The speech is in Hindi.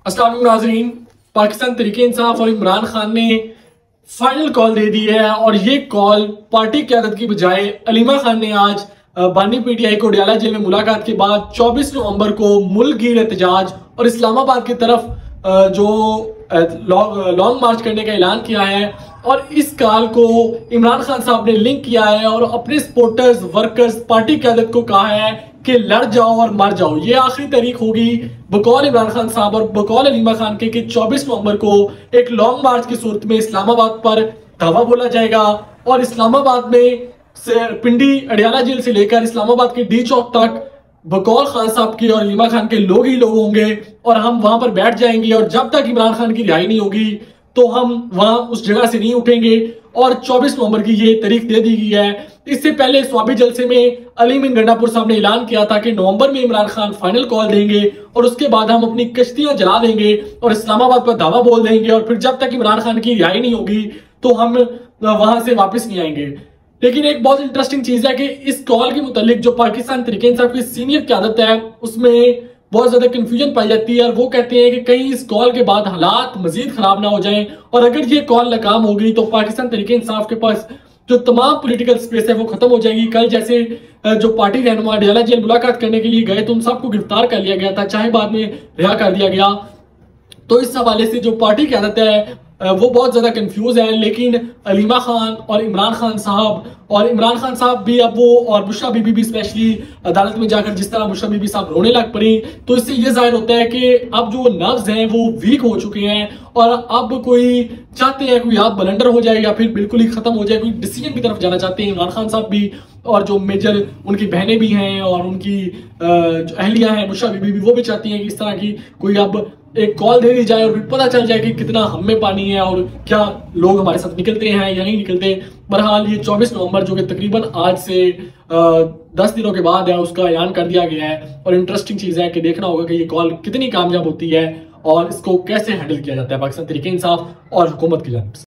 अस्सलाम वालेकुम नाज़रीन। पाकिस्तान तहरीक इंसाफ और इमरान खान ने फाइनल कॉल दे दी है और ये कॉल पार्टी क़यादत की बजाय अलीमा खान ने आज बानी पीटीआई को अडयाला जेल में मुलाकात के बाद 24 नवंबर को मुल्कगीर एहतजाज और इस्लामाबाद की तरफ जो लॉन्ग मार्च करने का ऐलान किया है और इस कॉल को इमरान खान साहब ने लिंक किया है और अपने सपोर्टर्स वर्कर्स पार्टी क़यादत को कहा है कि लड़ जाओ और मर जाओ। ये आखिरी तारीख होगी बकौल इमरान खान साहब और बकौल अलीमा खान के कि 24 नवंबर को एक लॉन्ग मार्च की सूरत में इस्लामाबाद पर धावा बोला जाएगा और इस्लामाबाद में से पिंडी अडयाला जेल से लेकर इस्लामाबाद के डी चौक तक बकौल खान साहब की और अलीमा खान के लोग ही लोग होंगे और हम वहां पर बैठ जाएंगे और जब तक इमरान खान की रिहाई नहीं होगी तो हम वहां उस जगह से नहीं उठेंगे और 24 नवंबर की ये तारीख दे दी गई है। इससे पहले स्वाबी जलसे में अली मीन गंडापुर साहब ने ऐलान किया था कि नवंबर में इमरान खान फाइनल कॉल देंगे और उसके बाद हम अपनी कश्तियां जला देंगे और इस्लामाबाद पर दावा बोल देंगे और फिर जब तक इमरान खान की रिहाई नहीं होगी तो हम वहां से वापस नहीं आएंगे। लेकिन एक बहुत इंटरेस्टिंग चीज है कि इस कॉल के मुतालिक जो पाकिस्तान तहरीक इंसाफ की सीनियर क़यादत है उसमें बहुत ज्यादा कंफ्यूजन पाई जाती है और वो कहते हैं कि कहीं इस कॉल के बाद हालात मजीद खराब ना हो जाएं और अगर ये कॉल नाकाम हो गई तो पाकिस्तान तहरीक इंसाफ के पास जो तमाम पॉलिटिकल स्पेस है वो खत्म हो जाएगी। कल जैसे जो पार्टी रहनुमा अडयाला जेल मुलाकात करने के लिए गए तो उन सबको गिरफ्तार कर लिया गया था, चाहे बाद में रिहा कर दिया गया। तो इस हवाले से जो पार्टी क़यादत है वो बहुत ज्यादा कंफ्यूज है। लेकिन अलीमा खान और इमरान खान साहब भी अब वो और बुशरा बीबी भी स्पेशली अदालत में जाकर जिस तरह बुशरा बीबी साहब रोने लग पड़ी तो इससे ये जाहिर होता है कि अब जो नर्व्स हैं वो वीक हो चुके हैं और अब कोई चाहते हैं कोई या बलंडर हो जाए या फिर बिल्कुल ही खत्म हो जाए, कोई डिसीजन की तरफ जाना चाहते हैं इमरान खान साहब भी और जो मेजर उनकी बहनें भी हैं और उनकी जो अहलिया हैं बुशरा बीबी भी वो भी चाहती हैं कि इस तरह की कोई अब एक कॉल दे दी जाए और फिर पता चल जाए कि कितना हम में पानी है और क्या लोग हमारे साथ निकलते हैं या नहीं निकलते। बहरहाल ये 24 नवंबर जो कि तकरीबन आज से 10 दिनों के बाद है उसका ऐलान कर दिया गया है और इंटरेस्टिंग चीज़ है कि देखना होगा कि ये कॉल कितनी कामयाब होती है और इसको कैसे हैंडल किया जाता है पाकिस्तान तहरीक इंसाफ और हुकूमत की जानिब से।